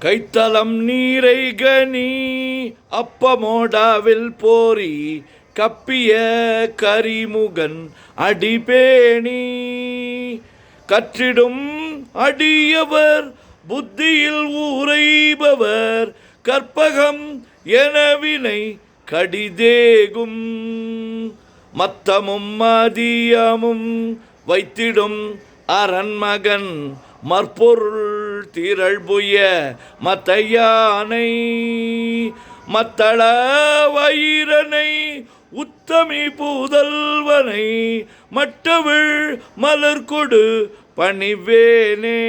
கைத்தலம் நீரை கனி அப்பமோடாவில் போரி கப்பிய கரிமுகன் அடிபேணி கற்றிடும் அடியவர் புத்தியில் ஊரைபவர் கற்பகம் எனவினை கடிதேகும் மத்தமும் மதியமும் வைத்திடும் அரண்மகன் மற்பொருள் திரள்புய மத்தையானை மத்தள வயிரனை உத்தமி புதல்வனை மட்டவிழ் மலர்கொடு பணிவேனே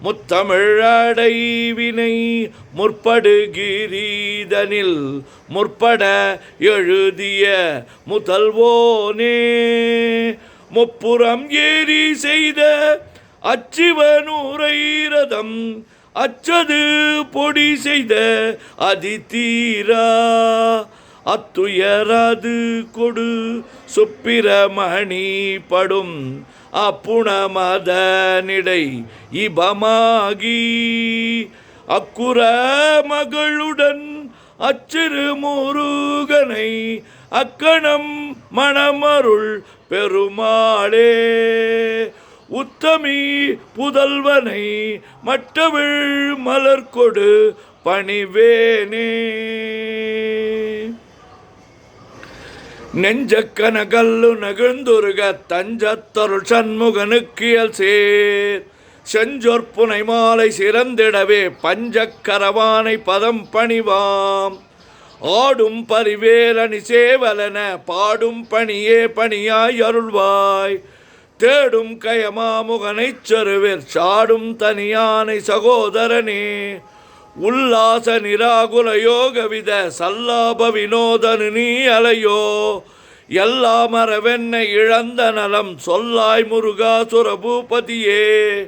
முத்தமிழ் அடைவினை முற்படுகிரீதனில் முற்பட எழுதிய முதல்வோனே முப்புறம் ஏறி செய்த அச்சிவனூரை ரதம் அச்சது பொடி செய்த அதிதீரா அத்துயரது கொடு சுப்பிரமணி படும் அப்புணமதனிடை இபமாகி அக்குற மகளுடன் அச்சிறு முருகனை அக்கணம் மணமருள் பெருமாளே உத்தமி புதல்வனை மட்டவிழ் மலர்கொடு பணிவேனே நெஞ்சக்கனகல்லு நகிழ்ந்துருக தஞ்சத்தருள் சண்முகனுக்கியல் சேர் செஞ்சொற்புனை மாலை சிறந்திடவே பஞ்சக்கரவானை பதம் பணிவாம் ஆடும் பரிவேலணி சேவலன பாடும் பணியே பணியாய் அருள்வாய் தேடும் கயமாமுகனைச் செருவிற் சாடும் தனியானை சகோதரனே உல்லாச நிராகுல யோகவித சல்லாப வினோதனு நீ அலையோ எல்லாமரவென்னை இழந்த நலம் சொல்லாய் முருகா சுரபூபதியே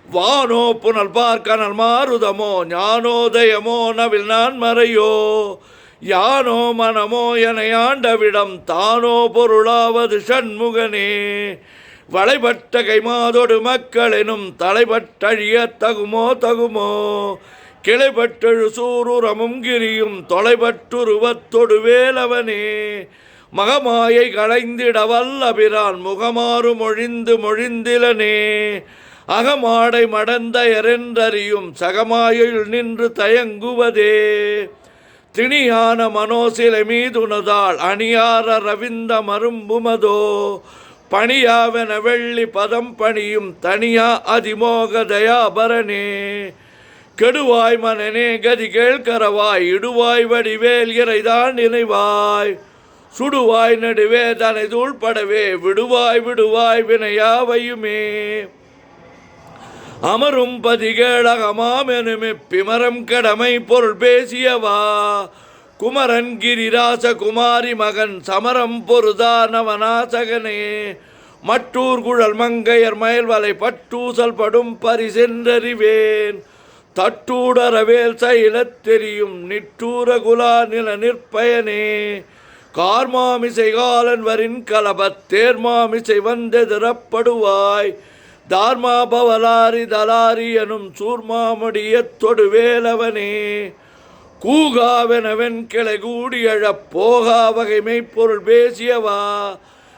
வானோ புனல் பார்க்கனல் மாருதமோ ஞானோதயமோ நவில் நான் மறையோ யானோ மனமோ என ஆண்டவிடம் தானோ பொருளாவது சண்முகனே வளைபட்ட கைமாதொடு மக்களெனும் தலைபட்டழிய தகுமோ தகுமோ கிளைபட்டெழு சூருரமும் கிரியும் தொலைபட்டுருவத்தொடு வேலவனே மகமாயை களைந்திட வல்லபிரான் முகமாறு மொழிந்து மொழிந்திலனே அகமாடை மடந்தையரென்றறியும் சகமாயுள் நின்று தயங்குவதே திணியான மனோசிலை மீதுனதால் அணியார ரவிந்த மரும்புமதோ பணியாவென வெள்ளி பதம் பணியும் தனியா அதிமோக தயாபரனே கெடுவாய் மனனே கதி கேள்கரவாய் இடுவாய் வடிவேல் இறைதான் நினைவாய் சுடுவாய் நடுவே தனை தூள்படவே விடுவாய் விடுவாய் வினையாவையுமே அமரும் பதிகேளகமாமெனுமே பிமரம் கடமை பொருள் பேசியவா குமரன் கிரிராச குமாரி மகன் சமரம் பொருதானவனாசகனே மட்டூர் குழல் மங்கையர் மயல்வலை பட்டூசல் படும் பரிசென்றறிவேன் தட்டூடரவேல் சைலத் தெரியும் நிட்டூர குலா நில நிற்பயனே கார்மாமிசை காலன் வரின் கலபத் தேர்மாமிசை வந்தெதிரப்படுவாய் தார்மா பவலாரி தலாரி எனும் சூர்மாமுடிய தொடுவேலவனே கூகாவெனவென் கிளை கூடியழப் போகா வகைமை பொருள் பேசியவா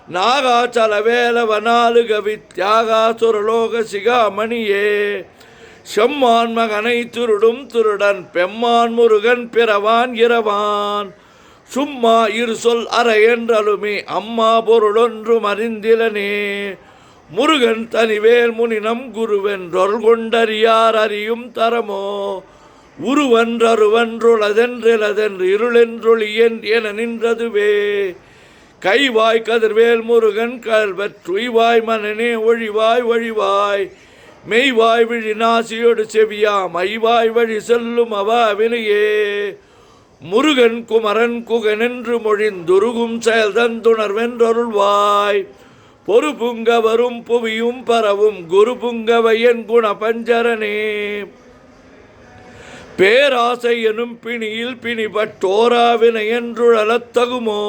நாகாச்சல வேலவ நாலு கவி தியாகா சுரலோக சிகாமணியே செம்மான் மகனை திருடும் திருடன் பெம்மான் முருகன் பிறவான் இரவான் சும்மா இரு சொல் அற என்றலுமே அம்மா பொருளொன்றும் அறிந்திலனே முருகன் தனிவேல் முனினம் குருவென்றொல் கொண்டறியார் அறியும் தரமோ உருவன்றருவன்றுளதென்றிலதென்று இருளென்றொழியன் என நின்றதுவே கைவாய் கதிர்வேல் முருகன் கல்வற்றுய்வாய் மனனே ஒழிவாய் ஒழிவாய் மெய்வாய் விழி நாசியோடு செவியாம் ஐவாய் வழி செல்லும் அவாவினையே முருகன் குமரன் குகனென்று மொழிந்துருகும் செயல் தந்துணர்வென்றருள்வாய் பொறுப்புங்க வரும் புவியும் பரவும் குரு புங்கவையன் குண பஞ்சரனே பேராசை எனும் பிணியில் பிணிபட்டோராவினை என்றுழலத்தகுமோ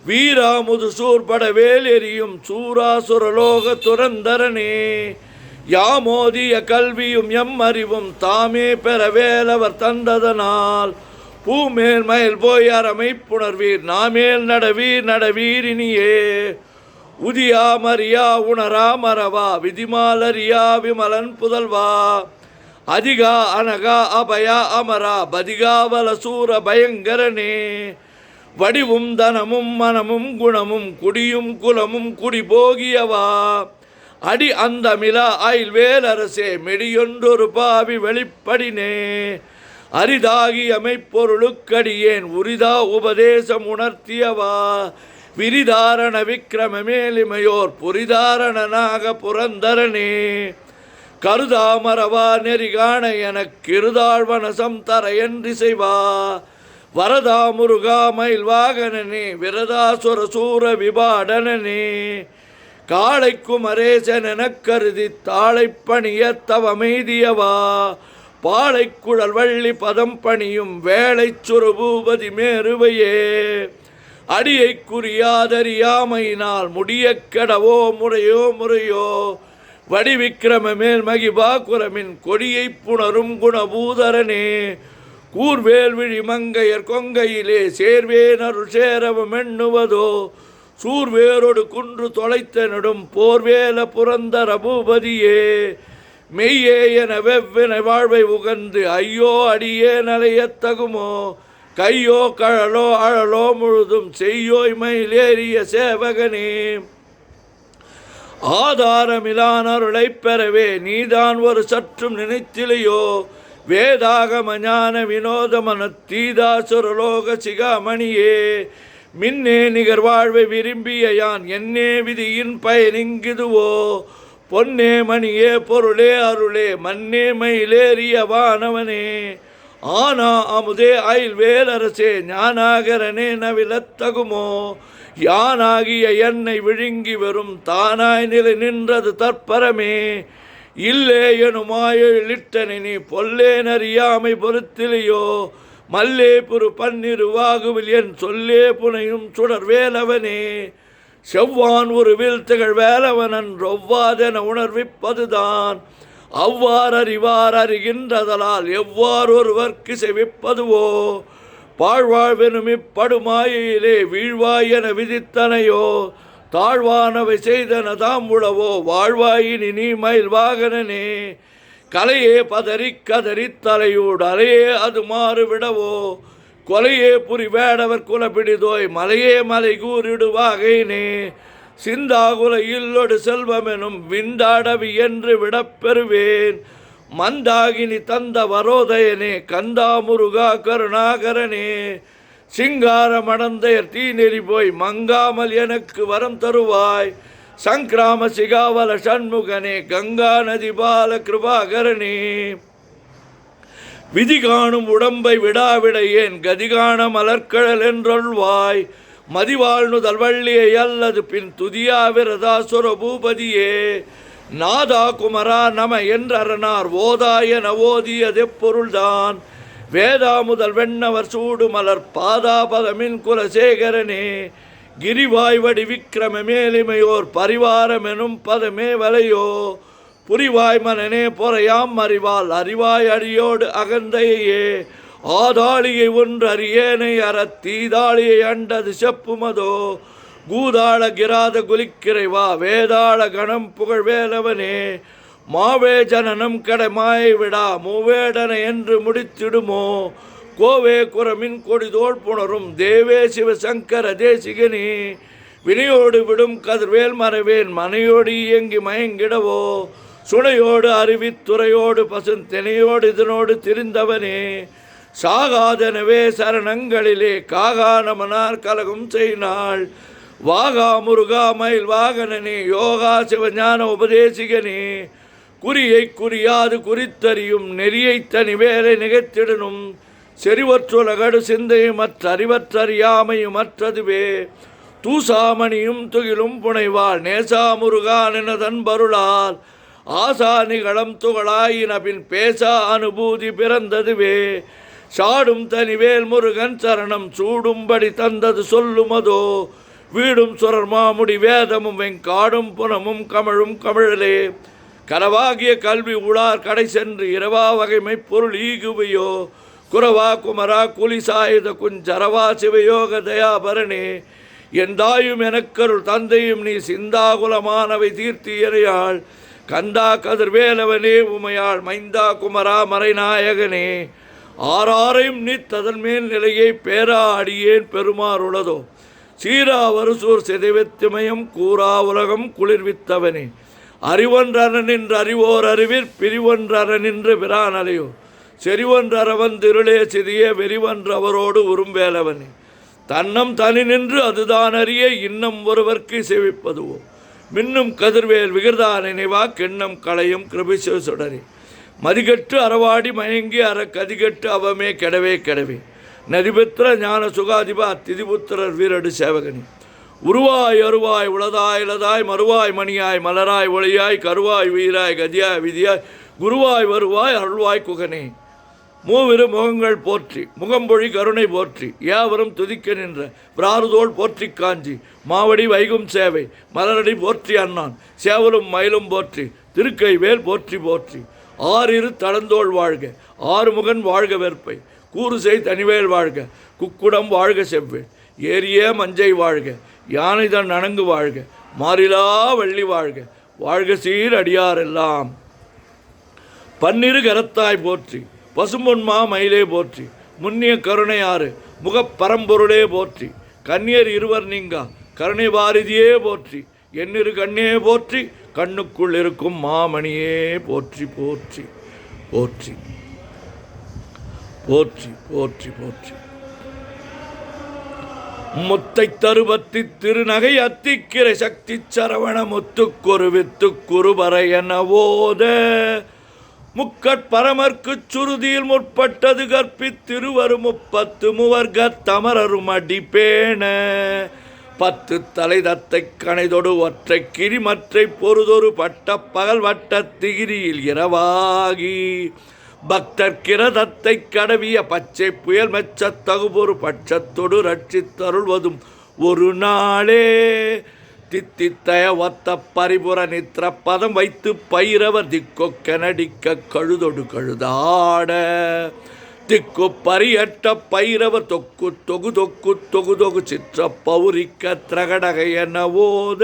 வீராமுது சூர்பட வேல் எரியும் சூராசுரலோக துரந்தரனே யாமோதிய கல்வியும் எம் அறிவும் தாமே பெறவேலவர் தந்ததனால் பூமேல் மயில் போய் அறமை புணர்வீர் நாமேல் நடவீர் நடவீர் இனியே உதியா மரியா உணரா மறவா விதிமாலரியா விமலன் புதல்வா அதிகா அனகா அபயா அமரா பதிகாவல சூர பயங்கரனே வடிவும் தனமும் மனமும் குணமும் குடியும் குலமும் குடிபோகியவா அடி அந்தமிலா ஆயில்வேல் அரசே மெடியொன்றொரு பாவி வெளிப்படினே அரிதாகி அமைப்பொருளுக்கடியேன் உரிதா உபதேசம் உணர்த்தியவா விரிதாரண விக்கிரம மேலிமையோர் புரிதாரணனாக புரந்தரனே கருதாமரவா நெறிகாண எனக்கிருதாழ்வனசம் தர என்றிசைவா வரதா முருகா மயில் வாகனனே விரதாசுர சூர விபாடனனே காளை குமரேசன் எனக் கருதி தாளை பணிய தவமைதியவா பாளை குழல் வள்ளி பதம் பணியும் வேளை சுரபூபதி மேருவையே அடியை குறியாதறியாமையினால் முடிய கெடவோ முறையோ முறையோ வடிவிக்கிரம மேல் மகிபா குரமின் கொடியை புணரும் குணபூதரனே கூர்வேல் விழி மங்கையர் கொங்கையிலே சேர்வேன் அருள் சேரவும் எண்ணுவதோ சூர்வேரோடு குன்று தொலைத்தனிடும் போர்வேல புரந்தர பூபதியே மெய்யே என வெவ்வினை வாழ்வை உகந்து ஐயோ அடியே நலையத்தகுமோ கையோ கழலோ அழலோ முழுதும் செய்யோய் மயிலேறிய சேவகனே ஆதாரமிலான் அருளை பெறவே நீதான் ஒரு சற்றும் நினைத்திலையோ வேதாகம ஞான வினோதமன தீதாசுரலோக சிகாமணியே மின்னே நிகர் வாழ்வை விரும்பிய யான் என்னே விதியின் பயனிங்குதுவோ பொன்னே மணியே பொருளே அருளே மன்னே மயிலேறிய வானவனே ஆனா அமுதே ஆயில் வேலரசே ஞானாகரனே நவிலத்தகுமோ யானாகிய என்னை விழுங்கி வரும் தானாய் நிலை நின்றது தற்பரமே இல்லே எனுமாயிட்டனை நீ பொல்லேன் அறியாமை பொறுத்திலையோ மல்லே புரு பன்னிருவாகுவில் என் சொல்லே புனையும் சுடர் வேலவனே செவ்வான் ஒரு வீழ்த்துகள் வேலவனன் ரொவ்வாதென உணர்விப்பதுதான் அவ்வாறு அறிவார் அறிகின்றதலால் எவ்வாறு ஒருவர்க்கு செவிப்பதுவோ பாழ்வாழ்வெனும் இப்படுமாயிலே வீழ்வாய் என விதித்தனையோ தாழ்வானவை செய்தன தாம் உளவோ வாழ்வாயினி நீ மயில் வாகனனே கலையே பதறி கதறி தலையூடு அலையே அது மாறு விடவோ கொலையே புரி வேடவர் குலப்பிடிதோய் மலையே மலை கூறிடுவாகைனே சிந்தாகுல இல்லொடு செல்வமெனும் விண்டாடவி என்று விடப்பெறுவேன் மந்தாகினி தந்த வரோதயனே கந்தா முருகா கருணாகரனே சிங்கார மடந்தையர் தீநெறி போய் மங்காமல் எனக்கு வரம் தருவாய் சங்கிராம சிகாவல சண்முகனே கங்கா நதி பால கிருபாகரனே விதி காணும் உடம்பை விடாவிடையேன் கதிகாண மலர்கழல் என்றொல்வாய் மதிவாழ்நுதல் வள்ளியை அல்லது பின் துதியா விரதாசுர பூபதியே நாதா குமரா நம என்றறனார் ஓதாயன ஓதியதெப்பொருள்தான் வேதா முதல் வெண்ணவர் சூடு மலர் பாதாபதமின் குலசேகரனே கிரிவாய் வடி விக்கிரம மேலிமையோர் பரிவாரமெனும் பதமே வலையோ புரிவாய் மனனே பொறையாம் அறிவால் அறிவாய் அடியோடு அகந்தையே ஆதாளியை ஒன்று அறியேனை அறத்தீதாளியை அண்டது செப்புமதோ கூதாள கிராத குலிக்கிறைவா வேதாள கணம் புகழ் வேலவனே மாவே ஜனனம் கடமாயை விடா மூவேடனை என்று முடித்திடுமோ கோவே குரமின் கொடிதோள் புணரும் தேவே சிவசங்கர தேசிகனே வினையோடு விடும் கதிர்வேல் மறைவேன் மனையோடு இயங்கி மயங்கிடவோ சுனையோடு அருவித்துறையோடு பசுந்தெனையோடு இதனோடு திரிந்தவனே சாகாதனவே சரணங்களிலே காகா நமனார் கலகம் செய்நாள் வாகா முருகா மயில் வாகனனே யோகா சிவஞான உபதேசிகனே குறியை குறியாது குறித்தறியும் நெறியை தனி வேலை நிகழ்த்திடனும் செறிவற்றுலகடு சிந்தையும் மற்ற அறிவற்றறியாமையும் மற்றதுவே தூசாமணியும் துகிலும் புனைவாள் நேசா முருகான் என தன்பருளால் ஆசா நிகழம் துகளாயின பின் பேசா அனுபூதி பிறந்ததுவே சாடும் தனிவேல் முருகன் சரணம் சூடும்படி தந்தது சொல்லுமதோ வீடும் சுரர் மாமுடி வேதமும் வெங்காடும் புனமும் கமழும் கமிழலே கரவாகிய கல்வி உளார் கடை சென்று இரவா வகைமை பொருள் ஈகுவையோ குரவா குமரா குலிசாயுத குஞ்சரவா சிவயோக தயாபரணே எந்தாயும் எனக்கருள் தந்தையும் நீ சிந்தாகுலமானவை தீர்த்தியறையாள் கந்தா கதிர்வேலவனே உமையாள் மைந்தா குமரா மறைநாயகனே ஆறாரையும் நீத்ததன் மேல் நிலையை பேரா அடியேன் பெருமாறுளதோ சீரா வருசூர் சிதைவத்திமயம் கூறா உலகம் குளிர்வித்தவனே அறிவொன்றரனின்று அறிவோர் அறிவிற் பிரிவொன்றரனின்று விரானலையோ செறிவொன்றரவன் திருளே சிதிய வெறிவன்ற அவரோடு உரும்பேலவனே தன்னம் தனி நின்று அதுதான் அறிய இன்னம் ஒருவர்க்கு செவிப்பதுவோ மின்னும் கதிர்வேல் விகிர்தா நினைவா கிண்ணம் களையும் கிருபிசு சுடரே மதிகட்டு அறவாடி மயங்கி கதிகட்டு அவமே கெடவே கெடவே நதிபுத்திர ஞான சுகாதிபா திதிபுத்திரர் வீரடு சேவகனி உருவாய் அருவாய் உளதாய் இளதாய் மறுவாய் மணியாய் மலராய் ஒளியாய் கருவாய் வீராய் கதியாய் விதியாய் குருவாய் வருவாய் அருள்வாய் குகனே மூவிரு முகங்கள் போற்றி முகம்பொழி கருணை போற்றி யாவரும் துதிக்க நின்ற பிராருதோள் போற்றி காஞ்சி மாவடி வைகும் சேவை மலரடி போற்றி அண்ணான் சேவலும் மயிலும் போற்றி திருக்கை வேல் போற்றி போற்றி ஆறிரு தளந்தோள் வாழ்க ஆறுமுகன் வாழ்க வெற்பை கூறுசெய் தனிவேல் வாழ்க குக்குடம் வாழ்க செவ்வேல் ஏரிய மஞ்சை வாழ்க யானைதன் அணங்கு வாழ்க மாறிலா வள்ளி வாழ்க வாழ்க சீர் அடியாரெல்லாம் பன்னிரு கரத்தாய் போற்றி பசும்பொன்மா மயிலே போற்றி முன்னிய கருணையாறு முகப்பரம்பொருளே போற்றி கன்னியர் இருவர் நீங்கா கருணை பாரதியே போற்றி எண்ணிரு கண்ணே போற்றி கண்ணுக்குள் இருக்கும் மாமணியே போற்றி போற்றி போற்றி போற்றி போற்றி போற்றி முத்தை தருபத்தி திருநகை அத்திக்கிரை சக்தி சரவண முத்துக்கொரு வித்துக்குறுபறை என ஓத முக்கட்பரமர்க்குச் சுருதியில் முற்பட்டது கற்பித்திருவரு 30 மூவர்கத் தமரரும் அடிப்பேண 10 தலை தத்தை கணைதொடு ஒற்றை கிரிமற்றை பொறுதொரு பட்ட பகல் வட்ட திகிரியில் இரவாகி பக்தர்கிரதத்தை கடவிய பச்சை புயல் மெச்சத் தகுபொரு பட்சத்தொடு ரட்சித்தருள்வதும் ஒரு நாளே தித்தித்தய ஒத்த பரிபுர நித்திர பதம் வைத்து பயிரவர் திக்கொக்க நடிக்க கழுதொடு கழுதாட திக்கு பரியட்ட பைரவர் தொக்கு தொகு தொக்கு தொகு தொகு சிற்ற பௌரிக்க திரகடகை என ஓத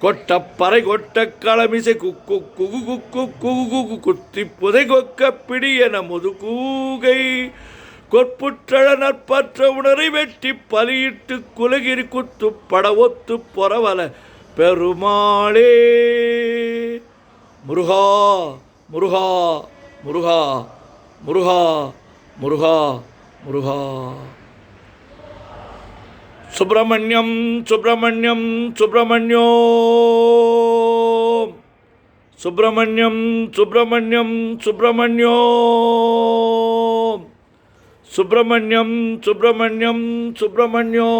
கொட்டப்பறை கொட்ட களமிசை குக்கு குகு குக்கு குகு குகு குத்தி புதை கொக்க பிடி என முதுகூகை கொற்புற்றழ நற்பற்ற உணரை வெட்டி பலியிட்டு குலகிரி குத்து பட ஒத்து பொறவல பெருமாளே முருகா முருகா முருகா முருகா முருகா முருகா சுப்பிரமணியம் சுப்பிரமணியம் சுப்பிரமணியோ சுப்பிரமணியம் சுப்பிரமணியம் சுப்பிரமணியோ சுப்பிரமணியம் சுப்பிரமணியம் சுப்பிரமணியோ